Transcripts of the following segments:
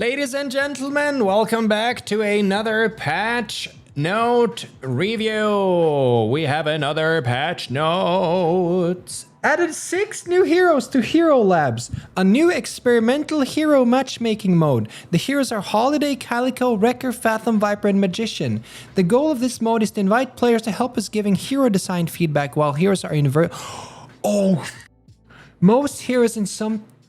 Ladies and gentlemen, welcome back to another patch note review. We have another patch note. Added 6 new heroes to Hero Labs. A new experimental hero matchmaking mode. The heroes are Holiday, Calico, Wrecker, Fathom, Viper, and Magician. The goal of this mode is to invite players to help us giving hero design feedback while heroes are most heroes in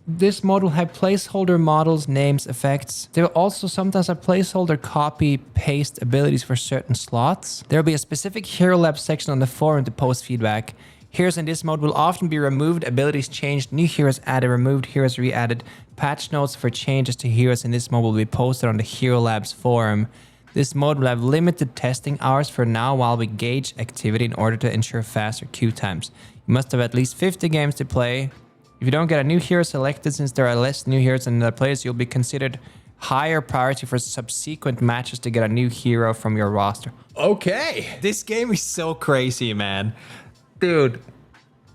this mode will have placeholder models, names, effects. They will also sometimes have placeholder copy-paste abilities for certain slots. There will be a specific Hero Lab section on the forum to post feedback. Heroes in this mode will often be removed, abilities changed, new heroes added, removed heroes re-added. Patch notes for changes to heroes in this mode will be posted on the Hero Labs forum. This mode will have limited testing hours for now while we gauge activity in order to ensure faster queue times. You must have at least 50 games to play. If you don't get a new hero selected, since there are less new heroes than other players, you'll be considered higher priority for subsequent matches to get a new hero from your roster. Okay, this game is so crazy, man. Dude,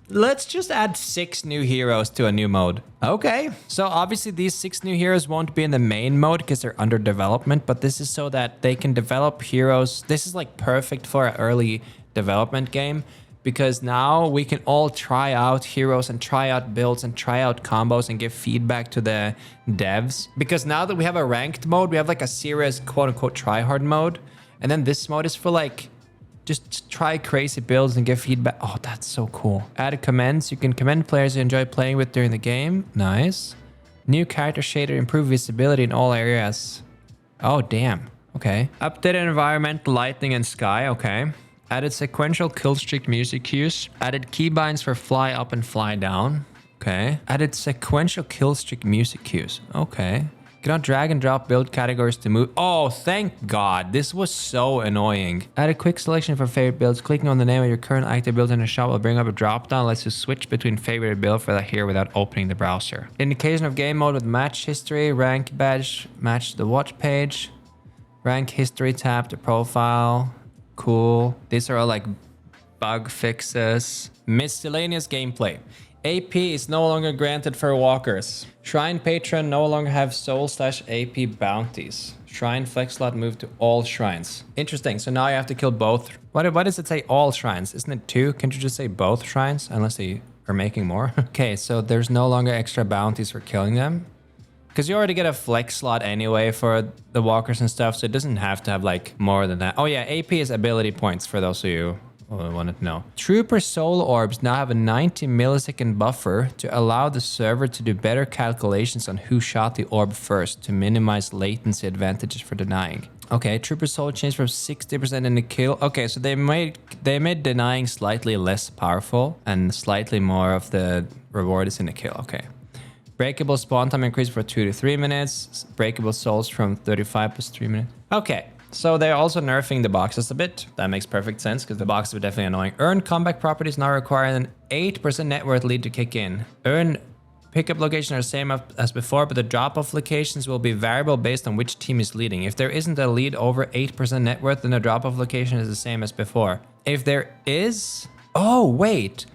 let's just add 6 new heroes to a new mode. Okay, so obviously these 6 new heroes won't be in the main mode because they're under development, but this is so that they can develop heroes. This is like perfect for an early development game, because now we can all try out heroes and try out builds and try out combos and give feedback to the devs. Because now that we have a ranked mode, we have like a serious quote-unquote try-hard mode. And then this mode is for like, just try crazy builds and give feedback. Oh, that's so cool. Add comments. You can commend players you enjoy playing with during the game. Nice. New character shader, improve visibility in all areas. Oh, damn. Okay. Updated environment, lightning and sky. Okay. Added sequential killstreak music cues. Added keybinds for fly up and fly down. Okay. Added sequential killstreak music cues. Okay. Cannot drag and drop build categories to move. Oh, thank God. This was so annoying. Add a quick selection for favorite builds. Clicking on the name of your current active build in the shop will bring up a drop down. Lets you switch between favorite build for that here without opening the browser. Indication of game mode with match history, rank badge, match the watch page, rank history tab to profile. Cool. These are all like bug fixes. Miscellaneous gameplay. AP is no longer granted for walkers. Shrine patron no longer have soul/AP bounties. Shrine flex slot moved to all shrines. Interesting. So now you have to kill both. Why does it say all shrines? Isn't it 2? Can't you just say both shrines? Unless they are making more. Okay, so there's no longer extra bounties for killing them. Because you already get a flex slot anyway for the walkers and stuff, so it doesn't have to have like more than that. Oh yeah, AP is ability points for those of you who wanted to know. Trooper soul orbs now have a 90 millisecond buffer to allow the server to do better calculations on who shot the orb first to minimize latency advantages for denying. Okay, trooper soul changed from 60% in the kill. Okay, so they made denying slightly less powerful and slightly more of the reward is in the kill. Okay. Breakable spawn time increased for 2 to 3 minutes. Breakable souls from 35 plus 3 minutes. Okay, so they're also nerfing the boxes a bit. That makes perfect sense because the boxes were definitely annoying. Earn comeback properties now require an 8% net worth lead to kick in. Earn pickup locations are the same as before, but the drop-off locations will be variable based on which team is leading. If there isn't a lead over 8% net worth, then the drop-off location is the same as before. If there is... Oh, wait.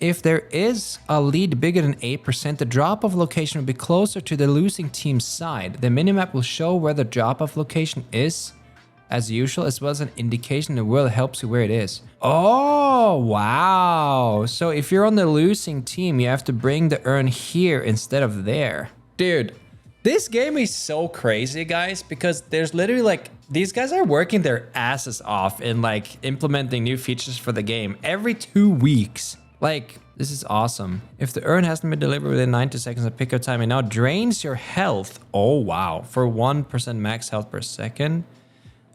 If there is a lead bigger than 8%, the drop-off location will be closer to the losing team's side. The minimap will show where the drop-off location is, as usual, as well as an indication the world helps you where it is. Oh, wow. So if you're on the losing team, you have to bring the urn here instead of there. Dude, this game is so crazy, guys, because there's literally like, these guys are working their asses off in like implementing new features for the game every 2 weeks. Like, this is awesome. If the urn hasn't been delivered within 90 seconds of pickup time, it now drains your health. Oh, wow. For 1% max health per second.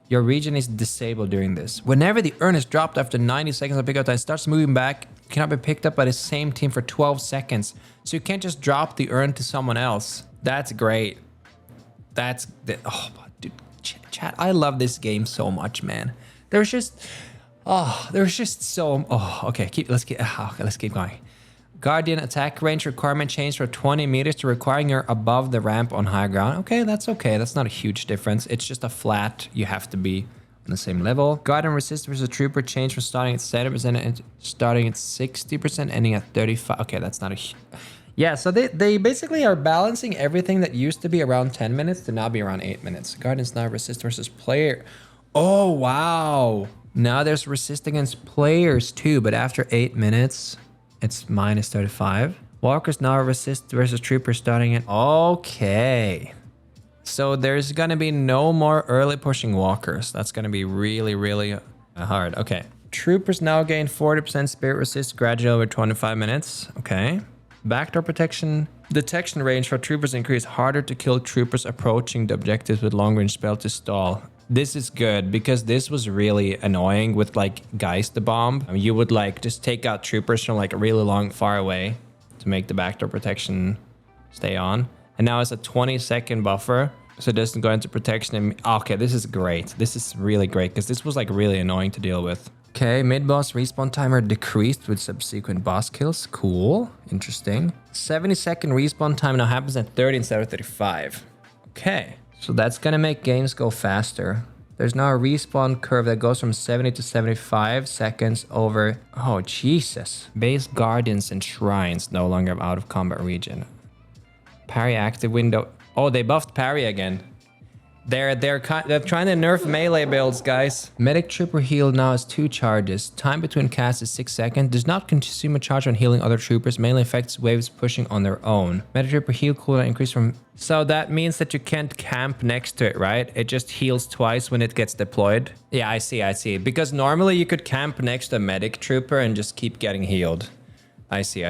Your region is disabled during this. Whenever the urn is dropped after 90 seconds of pickup time, it starts moving back. It cannot be picked up by the same team for 12 seconds. So you can't just drop the urn to someone else. That's great. Oh, dude, chat. I love this game so much, man. There's just so... Oh, okay. Let's keep going. Guardian attack range requirement changed from 20 meters to requiring you're above the ramp on high ground. Okay, that's okay. That's not a huge difference. It's just a flat. You have to be on the same level. Guardian resist versus trooper changed from starting at 70% and starting at 60%, ending at 35%. Okay, that's not a... Yeah, so they basically are balancing everything that used to be around 10 minutes to now be around 8 minutes. Guardians now resist versus player. Oh, wow. Now there's resist against players too, but after 8 minutes, it's minus 35. Walkers now resist versus troopers starting at... Okay. So there's going to be no more early pushing walkers. That's going to be really, really hard. Okay. Troopers now gain 40% spirit resist gradually over 25 minutes. Okay. Backdoor protection. Detection range for troopers increase. Harder to kill troopers approaching the objectives with long range spell to stall. This is good because this was really annoying with like Geist the bomb. I mean, you would like just take out troopers from like really long far away to make the backdoor protection stay on. And now it's a 20-second buffer. So it doesn't go into protection. And, okay, this is great. This is really great because this was like really annoying to deal with. Okay, mid-boss respawn timer decreased with subsequent boss kills. Cool. Interesting. 70-second respawn time now happens at 30 instead of 35. Okay, so that's going to make games go faster. There's now a respawn curve that goes from 70 to 75 seconds over... Oh, Jesus. Base guardians and shrines no longer have out of combat region. Parry active window... Oh, they buffed parry again. They're trying to nerf melee builds, guys. Medic trooper heal now has 2 charges. Time between casts is 6 seconds. Does not consume a charge when healing other troopers. Mainly affects waves pushing on their own. Medic trooper heal cooldown increase from... So that means that you can't camp next to it, right? It just heals twice when it gets deployed. Yeah, I see. Because normally you could camp next to a medic trooper and just keep getting healed. I see.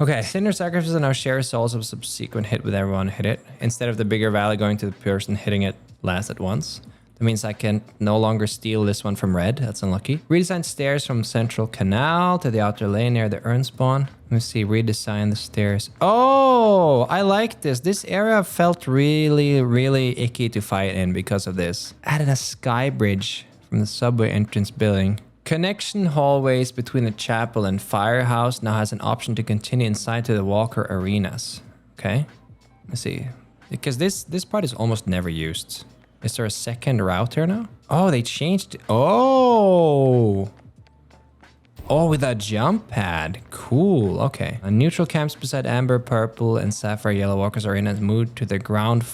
Okay, Cinder sacrifices now share souls of subsequent hit with everyone hit it. Instead of the bigger value going to the person hitting it last at once. That means I can no longer steal this one from red. That's unlucky. Redesign stairs from central canal to the outer lane near the urn spawn. Let me see, redesign the stairs. Oh, I like this. This area felt really, really icky to fight in because of this. Added a sky bridge from the subway entrance building. Connection hallways between the chapel and firehouse now has an option to continue inside to the walker arenas. Okay, let's see. Because this part is almost never used. Is there a second route here now? Oh, they changed. Oh, with a jump pad. Cool. Okay. Neutral camps beside amber, purple, and sapphire yellow walkers arenas moved to the ground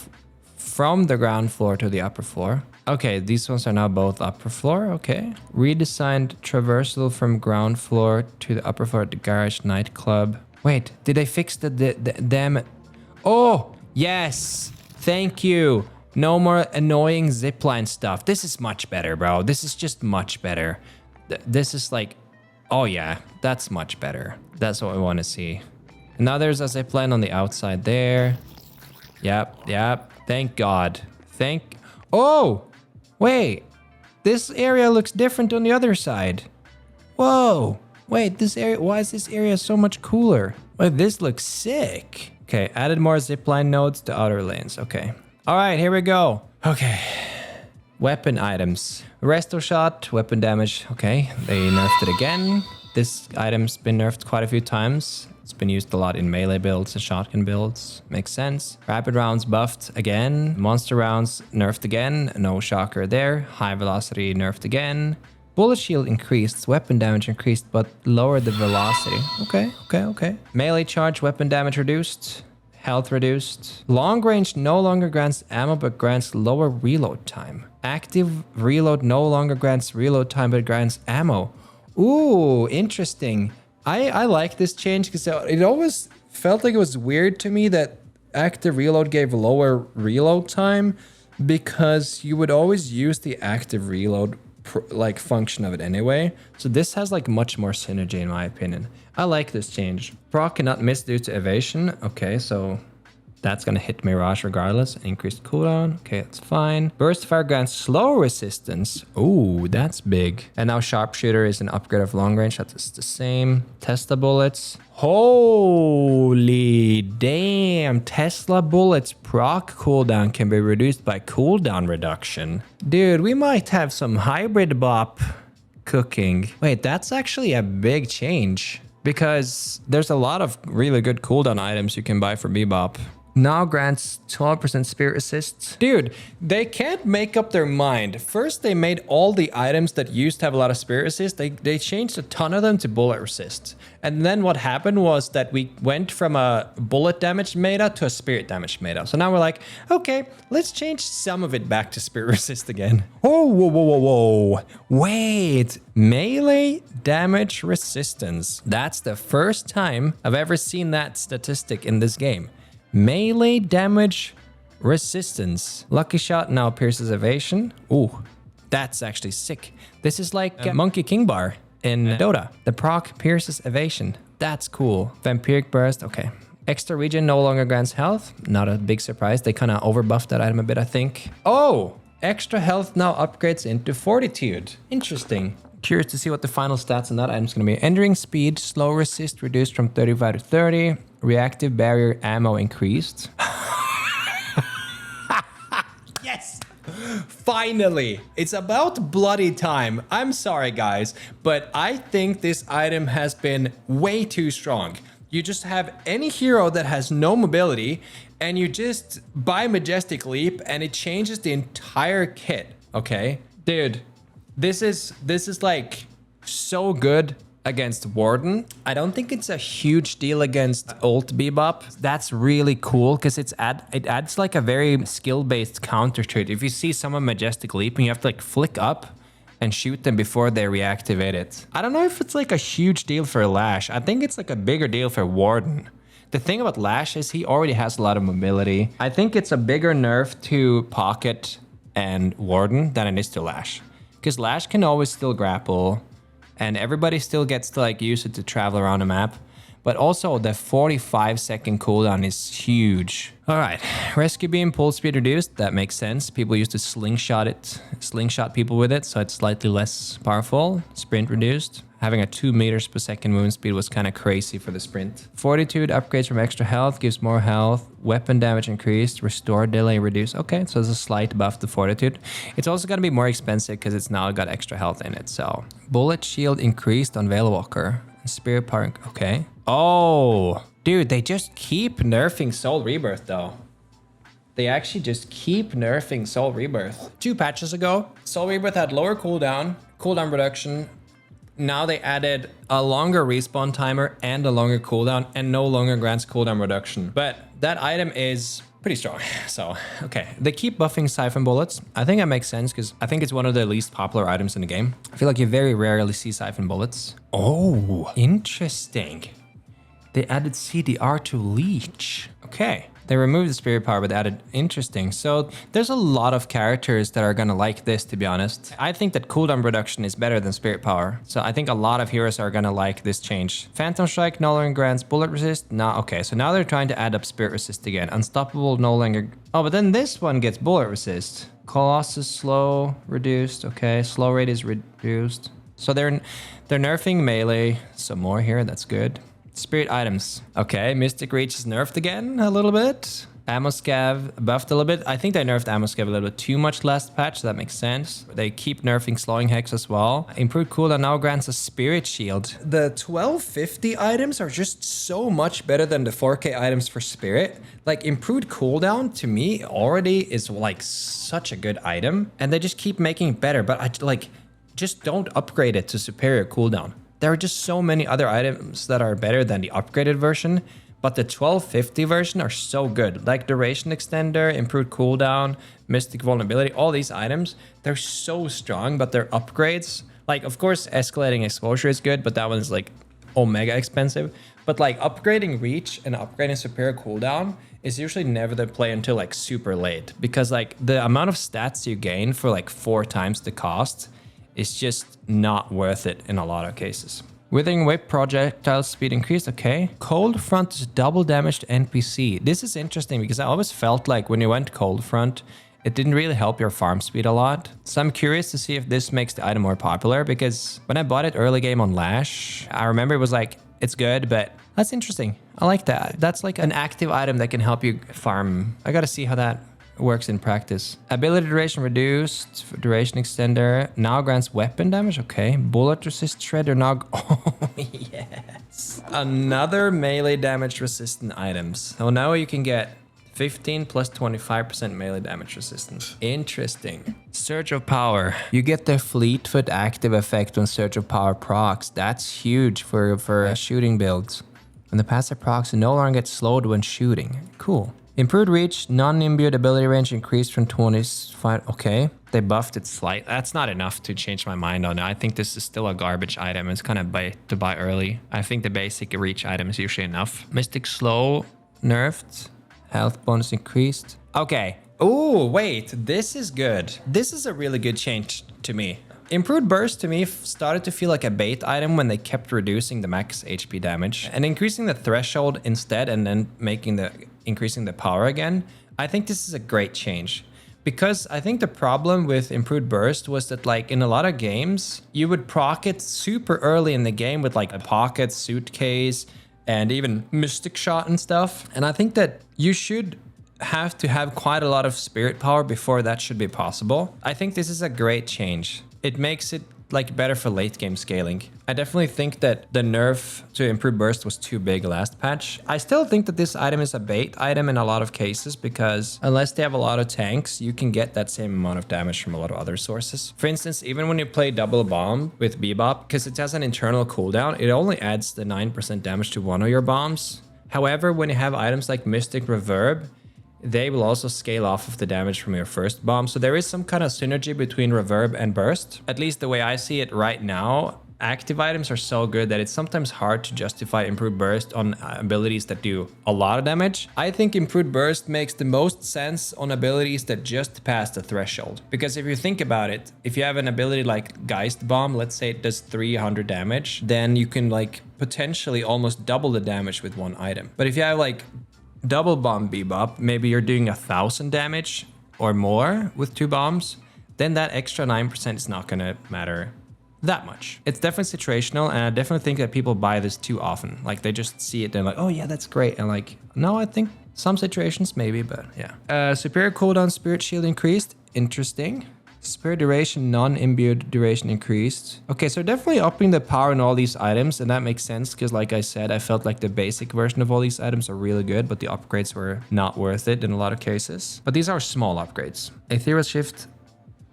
from the ground floor to the upper floor. Okay, these ones are now both upper floor. Okay. Redesigned traversal from ground floor to the upper floor at the garage nightclub. Wait, did they fix the damn... Oh, yes. Thank you. No more annoying zipline stuff. This is much better, bro. This is just much better. This is like... Oh, yeah. That's much better. That's what we want to see. And now there's a zipline on the outside there. Yep. Thank God. Oh! Wait, this area looks different on the other side. Whoa, wait, this area, why is this area so much cooler? Wait, this looks sick. Okay, added more zipline nodes to outer lanes. Okay. All right, here we go. Okay. Weapon items. Resto shot, weapon damage. Okay, they nerfed it again. This item's been nerfed quite a few times. It's been used a lot in melee builds and shotgun builds. Makes sense. Rapid rounds buffed again. Monster rounds nerfed again. No shocker there. High velocity nerfed again. Bullet shield increased. Weapon damage increased, but lowered the velocity. Okay. Melee charge, weapon damage reduced. Health reduced. Long range no longer grants ammo, but grants lower reload time. Active reload no longer grants reload time, but grants ammo. Ooh, interesting. I like this change because it always felt like it was weird to me that active reload gave lower reload time because you would always use the active reload like function of it anyway. So this has like much more synergy in my opinion. I like this change. Proc cannot miss due to evasion. Okay, so that's gonna hit Mirage regardless. Increased cooldown. Okay, that's fine. Burst fire grants slow resistance. Ooh, that's big. And now sharpshooter is an upgrade of long range. That's the same. Tesla bullets. Holy damn. Tesla bullets proc cooldown can be reduced by cooldown reduction. Dude, we might have some hybrid bop cooking. Wait, that's actually a big change because there's a lot of really good cooldown items you can buy for Bebop. Now grants 12% spirit resist. Dude, they can't make up their mind. First, they made all the items that used to have a lot of spirit resist. They changed a ton of them to bullet resist. And then what happened was that we went from a bullet damage meta to a spirit damage meta. So now we're like, okay, let's change some of it back to spirit resist again. Oh, whoa, whoa, whoa, whoa. Wait, melee damage resistance. That's the first time I've ever seen that statistic in this game. Melee damage resistance. Lucky shot now pierces evasion. Ooh, that's actually sick. This is like a Monkey King bar in Dota. The proc pierces evasion. That's cool. Vampiric burst. Okay. Extra regen no longer grants health. Not a big surprise. They kind of overbuffed that item a bit, I think. Oh, extra health now upgrades into fortitude. Interesting. Curious to see what the final stats on that item is going to be. Entering speed, slow resist reduced from 35 to 30. Reactive barrier ammo increased. Yes! Finally! It's about bloody time. I'm sorry, guys, but I think this item has been way too strong. You just have any hero that has no mobility, and you just buy Majestic Leap, and it changes the entire kit, okay? Dude, this is like so good against Warden. I don't think it's a huge deal against Ult Bebop. That's really cool because it adds like a very skill-based counter to it. If you see someone Majestic Leaping, you have to like flick up and shoot them before they reactivate it. I don't know if it's like a huge deal for Lash. I think it's like a bigger deal for Warden. The thing about Lash is he already has a lot of mobility. I think it's a bigger nerf to Pocket and Warden than it is to Lash. Because Lash can always still grapple, and everybody still gets to like use it to travel around the map. But also the 45-second cooldown is huge. All right, rescue beam, pull speed reduced. That makes sense. People used to slingshot people with it, so it's slightly less powerful. Sprint reduced. Having a 2 meters per second movement speed was kind of crazy for the sprint. Fortitude upgrades from extra health, gives more health. Weapon damage increased, restore delay reduced. Okay, so there's a slight buff to fortitude. It's also going to be more expensive because it's now got extra health in it. So bullet shield increased on Veilwalker. Spirit power, okay. Oh, dude, they just keep nerfing Soul Rebirth though. They actually just keep nerfing Soul Rebirth. 2 patches ago, Soul Rebirth had lower cooldown reduction. Now they added a longer respawn timer and a longer cooldown and no longer grants cooldown reduction. But that item is pretty strong. So, okay. They keep buffing Siphon Bullets. I think that makes sense because I think it's one of the least popular items in the game. I feel like you very rarely see Siphon Bullets. Oh, interesting. They added CDR to Leech. Okay. They removed the spirit power, but added interesting. So there's a lot of characters that are gonna like this, to be honest. I think that cooldown reduction is better than spirit power. So I think a lot of heroes are gonna like this change. Phantom Strike no longer grants bullet resist. No, okay, so now they're trying to add up spirit resist again. Unstoppable no longer. Oh, but then this one gets bullet resist. Colossus slow reduced. Okay, slow rate is reduced. So they're nerfing melee. So more here, that's good. Spirit items. Okay, Mystic Reach is nerfed again a little bit. Ammo Scav buffed a little bit. I think they nerfed Ammo Scav a little bit too much last patch, so that makes sense. They keep nerfing Slowing Hex as well. Improved cooldown now grants a Spirit Shield. The 1250 items are just so much better than the 4K items for Spirit. Like, improved cooldown to me already is like such a good item, and they just keep making it better, but just don't upgrade it to superior cooldown. There are just so many other items that are better than the upgraded version, but the 1250 version are so good. Like Duration Extender, Improved Cooldown, Mystic Vulnerability, all these items, they're so strong, but their upgrades, like of course Escalating Exposure is good, but that one's like omega expensive. But like upgrading Reach and upgrading Superior Cooldown is usually never the play until like super late, because like the amount of stats you gain for like 4 times the cost is just not worth it in a lot of cases. Withering Whip, projectile speed increased, okay. Cold Front is double damage to NPC. This is interesting because I always felt like when you went Cold Front, it didn't really help your farm speed a lot. So I'm curious to see if this makes the item more popular, because when I bought it early game on Lash, I remember it was like, it's good, but that's interesting. I like that. That's like an active item that can help you farm. I gotta see how that works in practice. Ability duration reduced, duration extender, now grants weapon damage, okay. Bullet resist shredder now, oh yes. Another melee damage resistant items. So now you can get 15 plus 25% melee damage resistance. Interesting. Surge of Power. You get the Fleetfoot active effect when Surge of Power procs. That's huge for shooting builds. When the passive procs, you no longer get slowed when shooting. Cool. Improved reach, non-imbued ability range increased from 25. Okay. They buffed it slightly. That's not enough to change my mind on it. I think this is still a garbage item. It's kind of to buy early. I think the basic reach item is usually enough. Mystic Slow nerfed. Health bonus increased. Okay. Oh, wait. This is good. This is a really good change to me. Improved Burst to me started to feel like a bait item when they kept reducing the max HP damage and increasing the threshold instead and then increasing the power again. I think this is a great change because I think the problem with Improved Burst was that like in a lot of games, you would proc it super early in the game with like a pocket, suitcase, and even Mystic Shot and stuff. And I think that you should have to have quite a lot of spirit power before that should be possible. I think this is a great change. It makes it like better for late game scaling. I definitely think that the nerf to Improve Burst was too big last patch. I still think that this item is a bait item in a lot of cases because unless they have a lot of tanks, you can get that same amount of damage from a lot of other sources. For instance, even when you play Double Bomb with Bebop, because it has an internal cooldown, it only adds the 9% damage to one of your bombs. However, when you have items like Mystic Reverb, they will also scale off of the damage from your first bomb. So there is some kind of synergy between Reverb and Burst. At least the way I see it right now, active items are so good that it's sometimes hard to justify Improved Burst on abilities that do a lot of damage. I think Improved Burst makes the most sense on abilities that just pass the threshold. Because if you think about it, if you have an ability like Geist Bomb, let's say it does 300 damage, then you can like potentially almost double the damage with one item. But if you have like Double Bomb Bebop, maybe you're doing 1,000 damage or more with 2 bombs, then that extra 9% is not gonna matter that much. It's definitely situational, and I definitely think that people buy this too often. Like they just see it and like, oh yeah, that's great. And like, no, I think some situations maybe, but yeah. Superior cooldown Spirit Shield increased. Interesting. Spirit duration, non-imbued duration increased. Okay, so definitely upping the power in all these items, and that makes sense because like I said, I felt like the basic version of all these items are really good, but the upgrades were not worth it in a lot of cases. But these are small upgrades. Ethereal Shift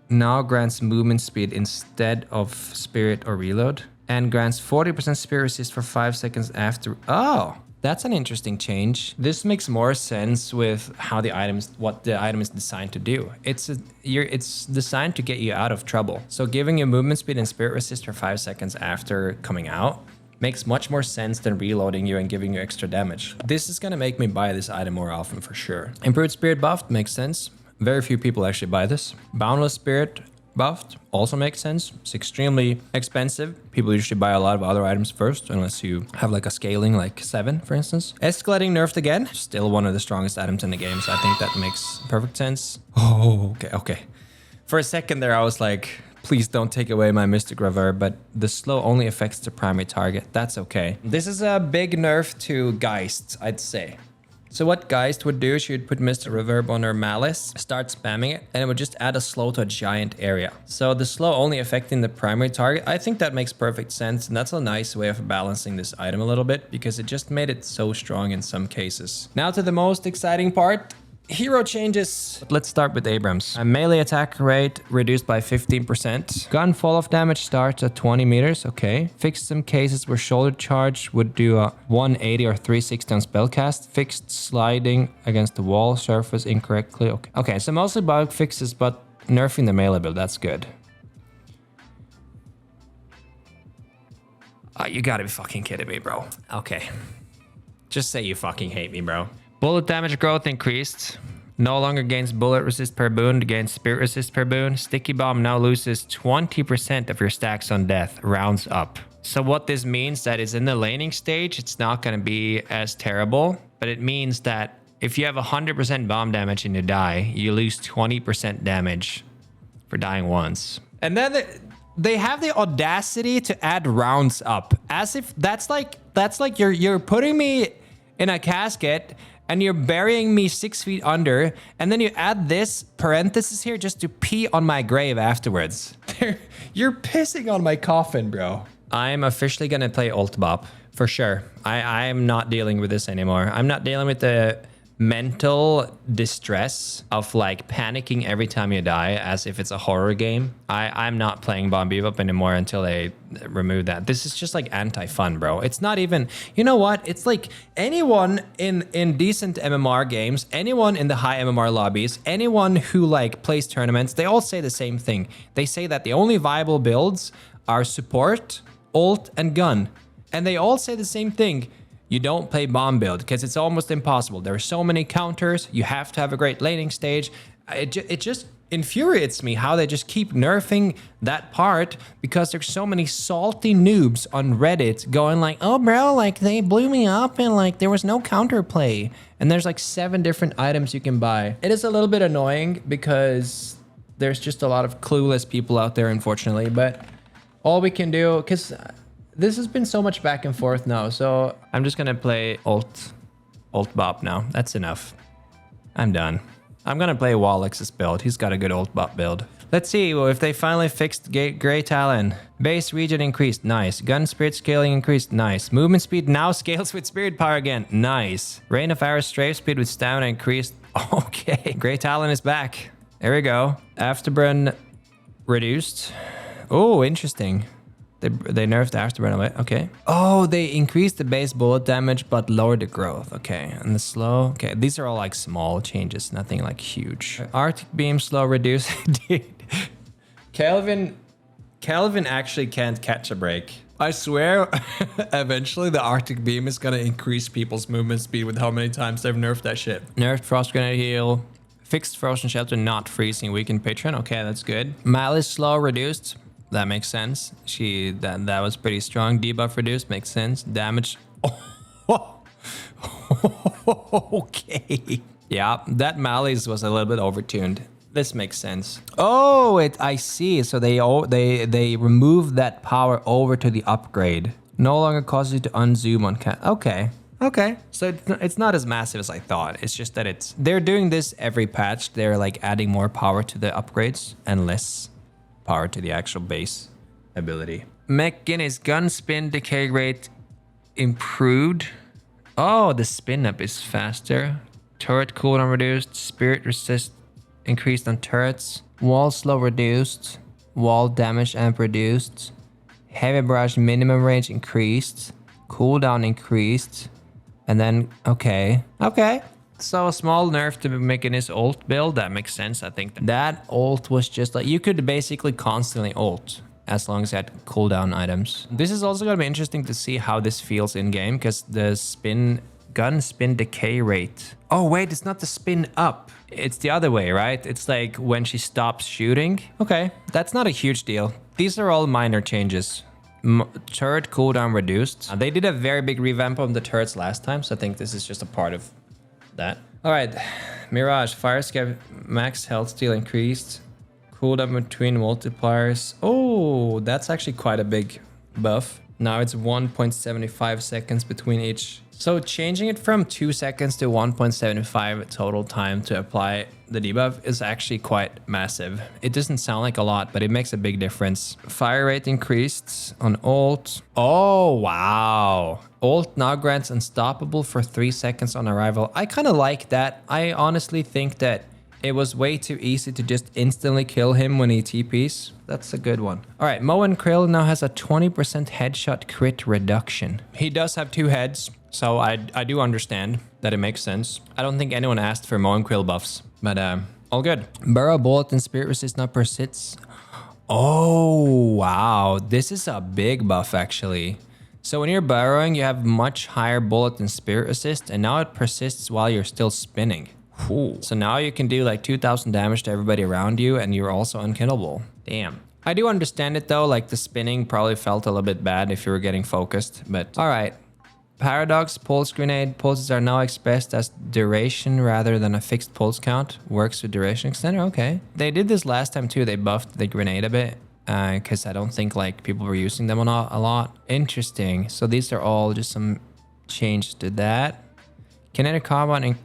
now grants movement speed instead of spirit or reload, and grants 40% spirit resist for 5 seconds after. Oh, that's an interesting change. This makes more sense with how what the item is designed to do. It's designed to get you out of trouble. So giving you movement speed and spirit resist for 5 seconds after coming out makes much more sense than reloading you and giving you extra damage. This is gonna make me buy this item more often for sure. Improved Spirit buffed makes sense. Very few people actually buy this. Boundless Spirit buffed also makes sense. It's extremely expensive. People usually buy a lot of other items first, unless you have like a scaling like 7, for instance. Escalating nerfed again. Still one of the strongest items in the game, so I think that makes perfect sense. Oh, okay. For a second there, I was like, please don't take away my Mystic Reverb, but the slow only affects the primary target. That's okay. This is a big nerf to Geist, I'd say. So what Geist would do is you'd put Mr. Reverb on her Malice, start spamming it, and it would just add a slow to a giant area. So the slow only affecting the primary target, I think that makes perfect sense, and that's a nice way of balancing this item a little bit, because it just made it so strong in some cases. Now to the most exciting part. Hero changes. Let's start with Abrams. A melee attack rate reduced by 15%. Gun fall off damage starts at 20 meters. Okay. Fixed some cases where shoulder charge would do a 180 or 360 on spellcast. Fixed sliding against the wall surface incorrectly. Okay, so mostly bug fixes, but nerfing the melee build. That's good. You gotta be fucking kidding me, bro. Okay. Just say you fucking hate me, bro. Bullet damage growth increased. No longer gains bullet resist per boon, gains spirit resist per boon. Sticky Bomb now loses 20% of your stacks on death, rounds up. So what this means that is in the laning stage, it's not going to be as terrible, but it means that if you have 100% bomb damage and you die, you lose 20% damage for dying once. And then they have the audacity to add rounds up, as if that's like you're putting me in a casket and you're burying me 6 feet under, and then you add this parenthesis here just to pee on my grave afterwards. You're pissing on my coffin, bro. I'm officially gonna play Ult Bop, for sure. I am not dealing with this anymore. I'm not dealing with the mental distress of like panicking every time you die as if it's a horror game. I'm not playing Bomb Bebop anymore until they remove that. This is just like anti-fun, bro. It's not even, you know what? It's like anyone in decent MMR games, anyone in the high MMR lobbies, anyone who like plays tournaments, they all say the same thing. They say that the only viable builds are support, ult, and gun. And they all say the same thing. You don't play bomb build because it's almost impossible. There are so many counters. You have to have a great laning stage. It just infuriates me how they just keep nerfing that part because there's so many salty noobs on Reddit going like, oh bro, like they blew me up and like there was no counterplay. And there's like 7 different items you can buy. It is a little bit annoying because there's just a lot of clueless people out there, unfortunately. But all we can do, because this has been so much back and forth now, so I'm just gonna play ult bop now. That's enough. I'm done. I'm gonna play Wallex's build. He's got a good ult bop build. Let's see if they finally fixed Grey Talon. Base region increased, nice. Gun spirit scaling increased, nice. Movement speed now scales with spirit power again, nice. Rain of arrows strafe speed with stamina increased, okay. Grey Talon is back. There we go. Afterburn reduced. Oh, interesting. They nerfed the afterburn away. Okay. Oh, they increased the base bullet damage, but lowered the growth. Okay. And the slow. Okay. These are all like small changes. Nothing like huge. Arctic beam slow reduce. Dude. Kelvin actually can't catch a break. I swear, eventually the Arctic beam is going to increase people's movement speed with how many times they've nerfed that shit. Nerfed frost grenade heal. Fixed frozen shelter, not freezing, weakened patron. Okay, that's good. Malice slow reduced. That makes sense. That was pretty strong. Debuff reduced, makes sense. Damage. Oh. Okay. Yeah, that Malice was a little bit overtuned. This makes sense. Oh, I see. So they removed that power over to the upgrade. No longer causes you to unzoom on cat. Okay. Okay. So it's not as massive as I thought. It's just that they're doing this every patch. They're like adding more power to the upgrades and less power to the actual base ability. McGinnis gun spin decay rate improved. Oh, the spin up is faster. Turret cooldown reduced. Spirit resist increased on turrets. Wall slow reduced. Wall damage amp reduced. Heavy barrage minimum range increased. Cooldown increased. And then, okay. So a small nerf to making his ult build, that makes sense. I think that ult was just like, you could basically constantly ult as long as you had cooldown items. This is also going to be interesting to see how this feels in game because the gun spin decay rate. Oh wait, it's not the spin up. It's the other way, right? It's like when she stops shooting. Okay, that's not a huge deal. These are all minor changes. Turret cooldown reduced. They did a very big revamp on the turrets last time, so I think this is just a part of that. All right, Mirage, fire escape, max health steal increased. Cooldown between multipliers. Oh, that's actually quite a big buff. Now it's 1.75 seconds between each. So changing it from 2 seconds to 1.75 total time to apply the debuff is actually quite massive. It doesn't sound like a lot, but it makes a big difference. Fire rate increased on ult. Oh, wow. Ult now grants unstoppable for 3 seconds on arrival. I kind of like that. I honestly think that it was way too easy to just instantly kill him when he TPs. That's a good one. All right, Moen Krill now has a 20% headshot crit reduction. He does have 2 heads, so I do understand that it makes sense. I don't think anyone asked for Moen Krill buffs, but all good. Burrow bullet and spirit resist now persists. Oh, wow. This is a big buff, actually. So when you're burrowing, you have much higher bullet and spirit resist, and now it persists while you're still spinning. Ooh. So now you can do like 2,000 damage to everybody around you, and you're also unkillable. Damn. I do understand it though, like the spinning probably felt a little bit bad if you were getting focused, but all right. Paradox pulse grenade. Pulses are now expressed as duration rather than a fixed pulse count. Works with duration extender. Okay. They did this last time too. They buffed the grenade a bit because I don't think like people were using them a lot. Interesting. So these are all just some changes to that. Kinetic combat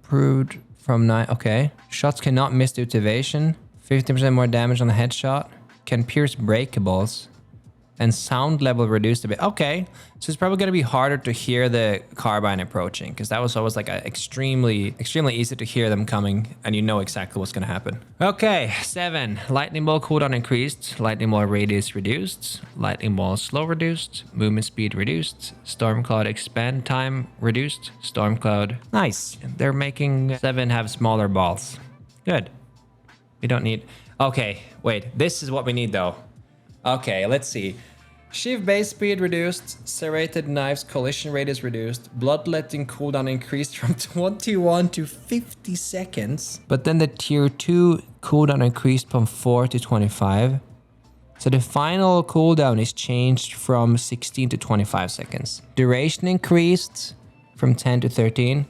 improved from 9. Okay. Shots cannot miss due to evasion. 50% more damage on a headshot. Can pierce breakables. and sound level reduced a bit. Okay, so it's probably going to be harder to hear the carbine approaching because that was always like extremely easy to hear them coming and you know exactly what's going to happen. Okay, 7. Lightning bolt cooldown increased, lightning bolt radius reduced, lightning bolt slow reduced, movement speed reduced, storm cloud expand time reduced, storm cloud. Nice. They're making 7 have smaller balls. Good. We don't need... Okay, wait. This is what we need though. Okay, let's see. Shiv base speed reduced, serrated knives collision radius reduced, bloodletting cooldown increased from 21 to 50 seconds. But then the tier 2 cooldown increased from 4 to 25. So the final cooldown is changed from 16 to 25 seconds. Duration increased from 10 to 13.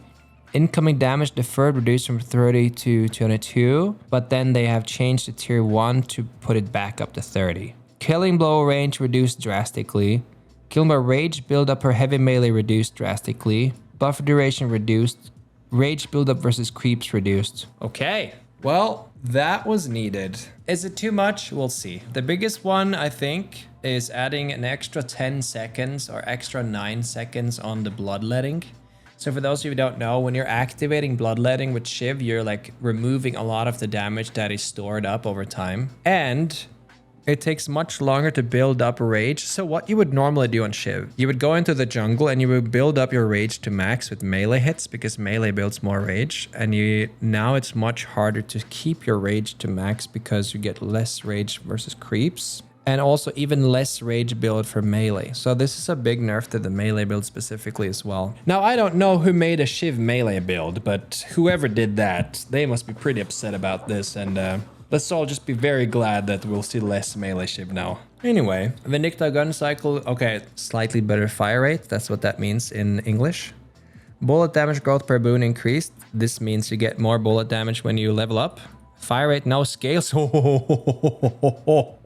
Incoming damage deferred reduced from 30 to 22, but then they have changed the tier 1 to put it back up to 30. Killing blow range reduced drastically. Killing blow rage buildup per heavy melee reduced drastically. Buffer duration reduced. Rage buildup versus creeps reduced. Okay, well, that was needed. Is it too much? We'll see. The biggest one, I think, is adding an extra 10 seconds or extra 9 seconds on the bloodletting. So for those of you who don't know, when you're activating bloodletting with Shiv, you're like removing a lot of the damage that is stored up over time. And it takes much longer to build up rage. So what you would normally do on Shiv, you would go into the jungle and you would build up your rage to max with melee hits because melee builds more rage. And now it's much harder to keep your rage to max because you get less rage versus creeps. And also even less rage build for melee. So this is a big nerf to the melee build specifically as well. Now, I don't know who made a Shiv melee build, but whoever did that, they must be pretty upset about this. And let's all just be very glad that we'll see less melee Shiv now. Anyway, Vindicta gun cycle. Okay, slightly better fire rate. That's what that means in English. Bullet damage growth per boon increased. This means you get more bullet damage when you level up. Fire rate now scales.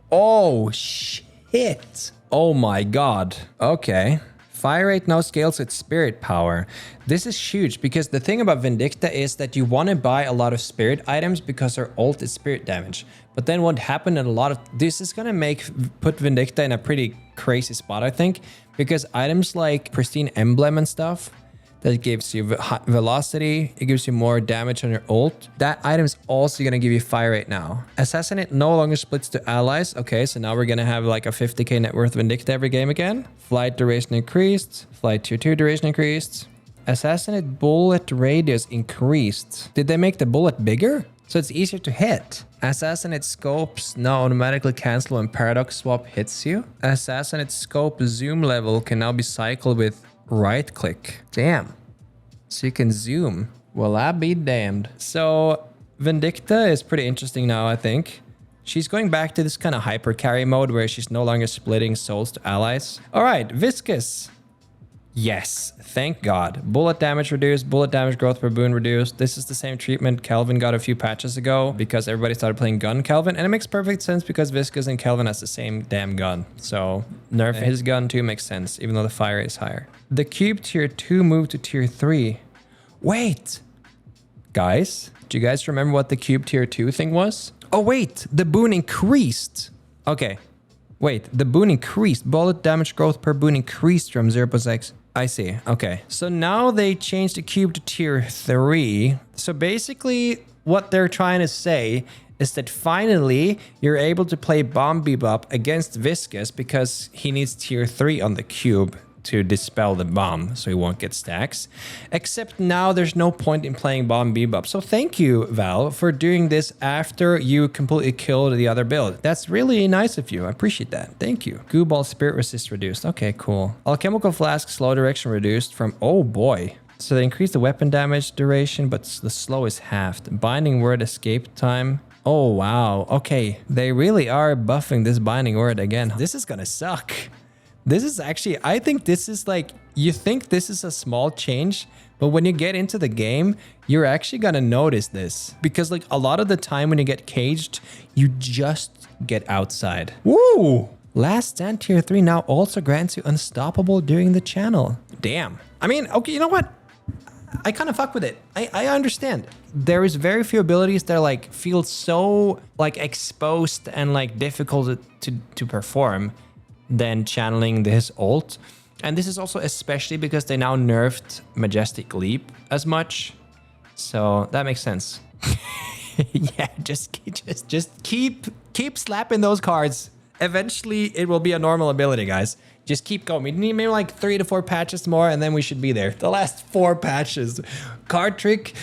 Oh, shit. Oh my god. Okay. Fire rate now scales with spirit power. This is huge because the thing about Vindicta is that you want to buy a lot of spirit items because her ult is spirit damage. But then what happened in a lot of... This is going to put Vindicta in a pretty crazy spot, I think. Because items like Pristine Emblem and stuff... That gives you velocity. It gives you more damage on your ult. That item is also going to give you fire rate now. Assassinate no longer splits to allies. Okay, so now we're going to have like a 50k net worth Vindicta every game again. Flight duration increased. Flight tier 2 duration increased. Assassinate bullet radius increased. Did they make the bullet bigger? So it's easier to hit. Assassinate scopes now automatically cancel when paradox swap hits you. Assassinate scope zoom level can now be cycled with right click. Damn. So you can zoom. Well, I be damned. So Vindicta is pretty interesting now, I think. She's going back to this kind of hyper carry mode where she's no longer splitting souls to allies. All right, Viscous. Yes, thank God. Bullet damage reduced, bullet damage growth per boon reduced. This is the same treatment Kelvin got a few patches ago because everybody started playing gun Kelvin. And it makes perfect sense because Viscous and Kelvin has the same damn gun. So nerf his gun too makes sense, even though the fire is higher. The cube tier 2 moved to tier 3. Wait, guys, do you guys remember what the cube tier 2 thing was? Oh wait, the boon increased. Okay, wait, the boon increased. Bullet damage growth per boon increased from 0.6. I see. Okay. So now they changed the cube to tier 3. So basically what they're trying to say is that finally you're able to play Bomb Bebop against Viscous because he needs tier 3 on the cube to dispel the bomb so he won't get stacks. Except now there's no point in playing Bomb Bebop. So thank you, Val, for doing this after you completely killed the other build. That's really nice of you. I appreciate that. Thank you. Goo Ball Spirit Resist reduced. Okay, cool. Alchemical Flask slow direction reduced from... Oh boy. So they increased the weapon damage duration, but the slow is halved. Binding Word escape time. Oh, wow. Okay. They really are buffing this Binding Word again. This is gonna suck. This is actually, I think this is like, you think this is a small change, but when you get into the game, you're actually gonna notice this. Because like a lot of the time when you get caged, you just get outside. Woo! Last Stand tier 3 now also grants you unstoppable during the channel. Damn. I mean, okay, you know what? I kind of fuck with it. I understand. There is very few abilities that like feel so like exposed and like difficult to perform. than channeling his ult. And this is also especially because they now nerfed Majestic Leap as much. So that makes sense. Yeah, just keep slapping those cards. Eventually, it will be a normal ability, guys. Just keep going. We need maybe like 3 to 4 patches more, and then we should be there. The last 4 patches. Card trick,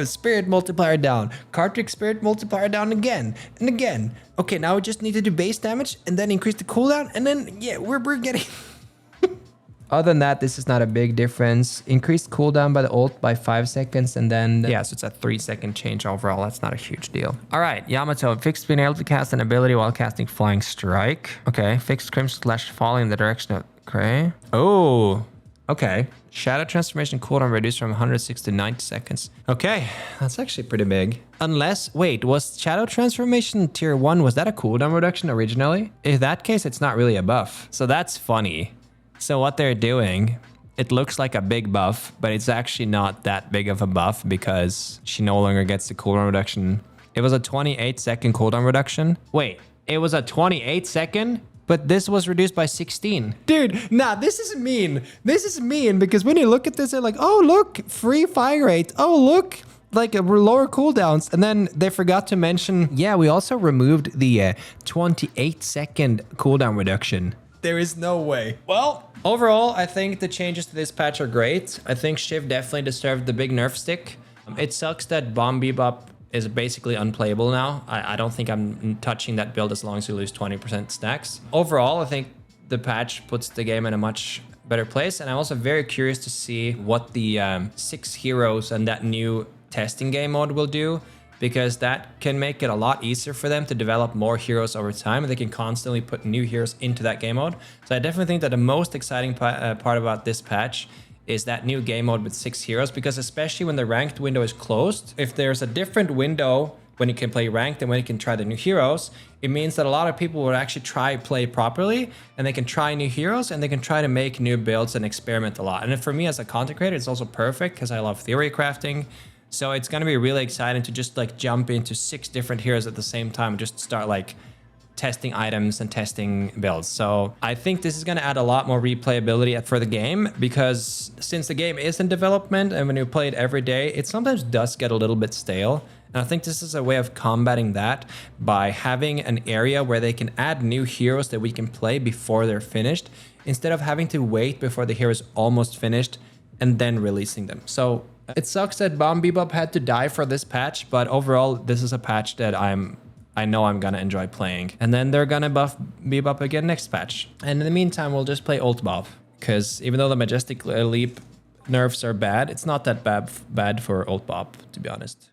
spirit multiplier down. Card trick, spirit multiplier down again and again. Okay, now we just need to do base damage and then increase the cooldown, and then yeah, we're getting. Other than that, this is not a big difference. Increased cooldown by the ult by 5 seconds, and then yeah, so it's a 3-second change overall. That's not a huge deal. All right, Yamato, fixed being able to cast an ability while casting Flying Strike. Okay, fixed crim/falling in the direction of, okay. Oh, okay. Shadow transformation cooldown reduced from 106 to 90 seconds. Okay, that's actually pretty big. Unless, wait, was shadow transformation tier 1, was that a cooldown reduction originally? In that case, it's not really a buff. So that's funny. So what they're doing, it looks like a big buff, but it's actually not that big of a buff because she no longer gets the cooldown reduction. It was a 28-second cooldown reduction. Wait, it was a 28-second? But this was reduced by 16. Dude, nah, this is mean. This is mean because when you look at this, they're like, oh, look, free fire rate. Oh, look, like lower cooldowns. And then they forgot to mention, yeah, we also removed the 28-second cooldown reduction. There is no way. Well, overall, I think the changes to this patch are great. I think Shiv definitely deserved the big nerf stick. It sucks that Bomb Bebop is basically unplayable now. I don't think I'm touching that build as long as you lose 20% stacks. Overall, I think the patch puts the game in a much better place. And I'm also very curious to see what the 6 heroes and that new testing game mode will do, because that can make it a lot easier for them to develop more heroes over time. They can constantly put new heroes into that game mode. So I definitely think that the most exciting part about this patch is that new game mode with 6 heroes, because especially when the ranked window is closed, if there's a different window when you can play ranked and when you can try the new heroes, it means that a lot of people will actually try play properly, and they can try new heroes and they can try to make new builds and experiment a lot. And for me as a content creator, it's also perfect because I love theory crafting. So it's going to be really exciting to just like jump into 6 different heroes at the same time and just start like testing items and testing builds. So I think this is going to add a lot more replayability for the game, because since the game is in development and when you play it every day, it sometimes does get a little bit stale. And I think this is a way of combating that by having an area where they can add new heroes that we can play before they're finished, instead of having to wait before the hero is almost finished and then releasing them. So it sucks that Bomb Bebop had to die for this patch, but overall, this is a patch that I know I'm gonna enjoy playing. And then they're gonna buff Bebop again next patch. And in the meantime, we'll just play Ult Bob, because even though the Majestic Leap nerfs are bad, it's not that bad for Ult Bob, to be honest.